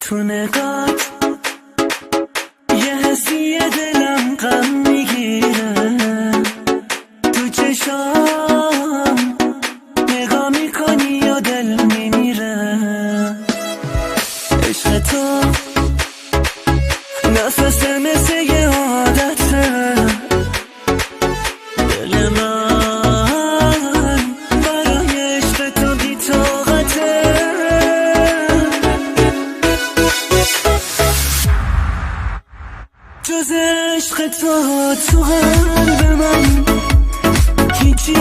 تو نگات یه حسی دلم غم میگیره، تو چشام نگاه میکنی یا دل میمیره. عشق تو نفس مثل یه عادته، دل من برای عشق تو بی طاقته. جز عشق تو قلب من هیچی